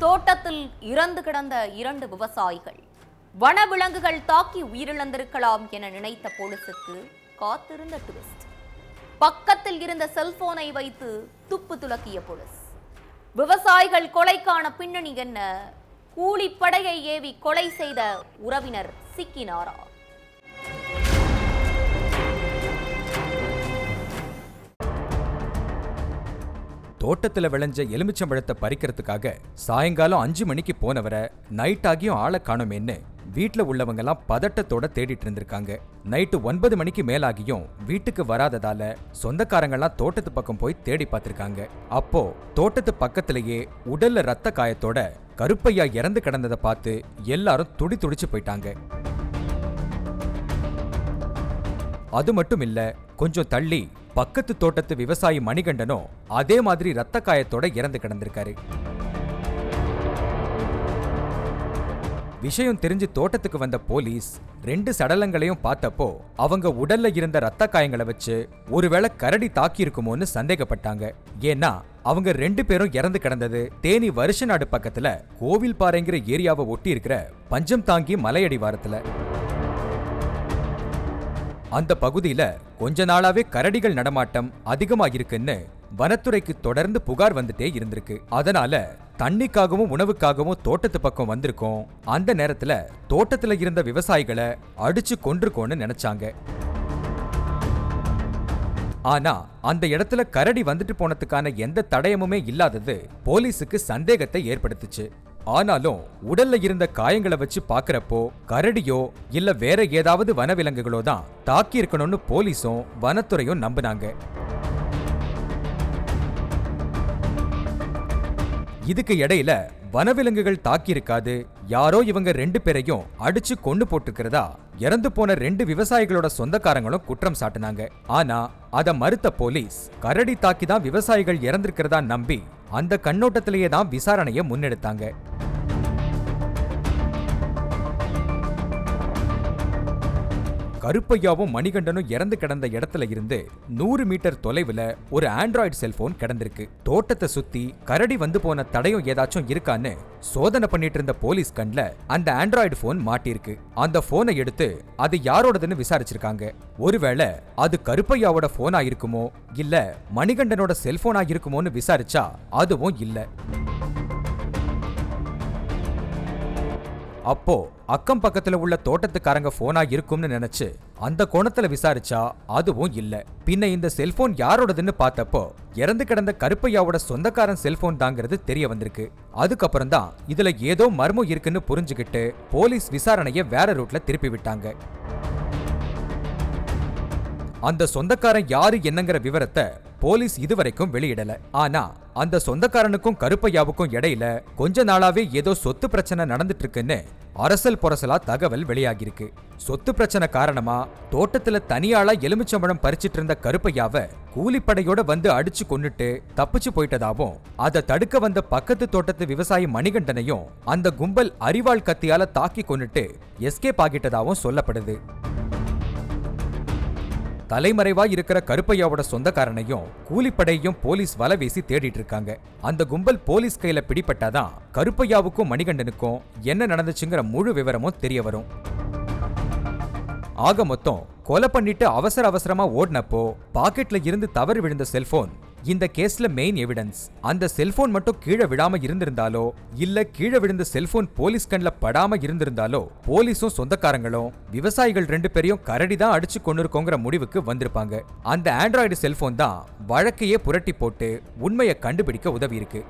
தோட்டத்தில் இறந்து கிடந்த 2 விவசாயிகள். வனவிலங்குகள் தாக்கி உயிரிழந்திருக்கலாம் என நினைத்த போலீசுக்கு காத்திருந்த ட்விஸ்ட். பக்கத்தில் இருந்த செல்போனை வைத்து துப்பு துலக்கிய போலீஸ். விவசாயிகள் கொலைக்கான பின்னணி என்ன? கூலிப்படையை ஏவி கொலை செய்த உறவினர் சிக்கினாரா? தோட்டத்துல விளைஞ்ச எலுமிச்சம்பழத்தை பறிக்கிறதுக்காக சாயங்காலம் 5 மணிக்கு போனவரை நைட் ஆகியும் ஆளை காணோமேன்னு வீட்டுல உள்ளவங்கெல்லாம் பதட்டத்தோட தேடிட்டு இருந்திருக்காங்க. நைட்டு 9 மணிக்கு மேலாகியும் வீட்டுக்கு வராததால சொந்தக்காரங்கெல்லாம் தோட்டத்து பக்கம் போய் தேடி பார்த்திருக்காங்க. அப்போ தோட்டத்து பக்கத்திலேயே உடல்ல ரத்த காயத்தோட கருப்பையா இறந்து கிடந்ததை பார்த்து எல்லாரும் துடிச்சு போயிட்டாங்க. அது மட்டும் இல்ல, கொஞ்சம் தள்ளி பக்கத்து தோட்டத்து விவசாயி மணிகண்டனும் அதே மாதிரி ரத்த காயத்தோட இறந்து கிடந்திருக்காரு. விஷயம் தெரிஞ்சு தோட்டத்துக்கு வந்த போலீஸ் 2 சடலங்களையும் பார்த்தப்போ அவங்க உடல்ல இருந்த ரத்த காயங்களை வச்சு ஒருவேளை கரடி தாக்கி இருக்குமோன்னு சந்தேகப்பட்டாங்க. ஏன்னா அவங்க 2 பேரும் இறந்து கிடந்தது தேனி வருஷநாடு பக்கத்துல கோவில் பாறைங்கிற ஏரியாவை ஒட்டி இருக்கிற பஞ்சம் தாங்கி மலையடிவாரத்துல. அந்த பகுதியில கொஞ்ச நாளாவே கரடிகள் நடமாட்டம் அதிகமா இருக்குன்னு வனத்துறைக்கு தொடர்ந்து புகார் வந்துட்டே இருந்திருக்கு. அதனால தண்ணிக்காகவும் உணவுக்காகவும் தோட்டத்து பக்கம் வந்திருக்கோம். அந்த நேரத்துல தோட்டத்துல இருந்த விவசாயிகளை அடிச்சு கொன்றுக்கோன்னு நினைச்சாங்க. ஆனா அந்த இடத்துல கரடி வந்துட்டு போனதுக்கான எந்த தடயமுமே இல்லாதது போலீஸுக்கு சந்தேகத்தை ஏற்படுத்துச்சு. ஆனாலும் உடல்ல இருந்த காயங்களை வச்சு பாக்குறப்போ கரடியோ இல்ல வேற ஏதாவது வனவிலங்குகளோ தான் தாக்கி இருக்கணும்னு போலீஸும் வனத்துறையும் நம்பினாங்க. இதுக்கு இடையில வனவிலங்குகள் தாக்கி இருக்காது, யாரோ இவங்க 2 பேரையும் அடிச்சு கொண்டு போட்டுக்கிறதா இறந்து போன 2 விவசாயிகளோட சொந்தக்காரங்களும் குற்றம் சாட்டினாங்க. ஆனா அத மறுத்த போலீஸ் கரடி தாக்கி தான் விவசாயிகள் இறந்திருக்கிறதா நம்பி அந்த கண்ணோட்டத்திலேயே தான் விசாரணையை முன்னெடுத்தாங்க. கருப்பையாவும் மணிகண்டனும் இறந்து கிடந்த இடத்துல இருந்து 100 மீட்டர் தொலைவுல ஒரு ஆண்ட்ராய்டு செல்போன் கிடந்திருக்கு. தோட்டத்தை சுத்தி கரடி வந்து போன தடயம் ஏதாச்சும் இருக்கான்னு சோதனை பண்ணிட்டு இருந்த போலீஸ் கண்ல அந்த ஆண்ட்ராய்டு போன் மாட்டிருக்கு. அந்த போனை எடுத்து அது யாரோடதுன்னு விசாரிச்சிருக்காங்க. ஒருவேளை அது கருப்பையாவோட போனா இருக்குமோ இல்ல மணிகண்டனோட செல்போனா இருக்குமோன்னு விசாரிச்சா அதுவும் இல்ல. அப்போ அக்கம் பக்கத்துல உள்ள தோட்டத்துக்காரங்க போனா இருக்கும்னு நினைச்சு அந்த கோணத்துல விசாரிச்சா அதுவும் இல்ல. பின்ன இந்த செல்போன் யாரோடதுன்னு பார்த்தப்போ இறந்து கிடந்த கருப்பையாவோட சொந்தக்காரன் செல்போன் தாங்கிறது தெரிய வந்திருக்கு. அதுக்கப்புறம் தான் இதுல ஏதோ மர்மம் இருக்குன்னு புரிஞ்சுக்கிட்டு போலீஸ் விசாரணைய வேற ரூட்ல திருப்பி விட்டாங்க. அந்த சொந்தக்காரன் யாரு என்னங்கிற விவரத்தை போலீஸ் இதுவரைக்கும் வெளியிடல. ஆனா அந்த சொந்தக்காரனுக்கும் கருப்பையாவுக்கும் இடையில கொஞ்ச நாளாவே ஏதோ சொத்து பிரச்சனை நடந்துட்டு இருக்குன்னு அரசல் பொரசலா தகவல் வெளியாகிருக்கு. சொத்து பிரச்சனை காரணமா தோட்டத்துல தனியாளா எலுமிச்சம்பழம் பறிச்சிட்டு இருந்த கருப்பையாவை கூலிப்படையோட வந்து அடிச்சு கொன்னுட்டு தப்பிச்சு போயிட்டதாவும் அதை தடுக்க வந்த பக்கத்து தோட்டத்து விவசாயி மணிகண்டனையும் அந்த கும்பல் அரிவாள் கத்தியால தாக்கி கொன்னுட்டு எஸ்கேப் ஆகிட்டதாவும் சொல்லப்படுது. தலைமறைவா இருக்கிற கருப்பையாவோட சொந்தக்காரனையும் கூலிப்படையும் போலீஸ் வலை வீசி தேடிட்டு இருக்காங்க. அந்த கும்பல் போலீஸ் கையில பிடிபட்டாதான் கருப்பையாவுக்கும் மணிகண்டனுக்கும் என்ன நடந்துச்சுங்கிற முழு விவரமும் தெரிய வரும். ஆக மொத்தம் கொலை பண்ணிட்டு அவசரமா ஓடினப்போ பாக்கெட்ல இருந்து தவறு விழுந்த செல்போன் இந்த கேஸ்ல மெயின் எவிடன்ஸ். அந்த செல்போன் மட்டும் கீழே விடாம இருந்திருந்தாலோ இல்ல கீழே விழுந்த செல்போன் போலீஸ் கண்ல படாம இருந்திருந்தாலோ போலீஸும் சொந்தக்காரங்களும் விவசாயிகள் 2 பேரையும் கரடி தான் அடிச்சு கொண்டிருக்கோங்கிற முடிவுக்கு வந்திருப்பாங்க. அந்த ஆண்ட்ராய்டு செல்போன் தான் வழக்கையே புரட்டி போட்டு உண்மையை கண்டுபிடிக்க உதவி இருக்கு.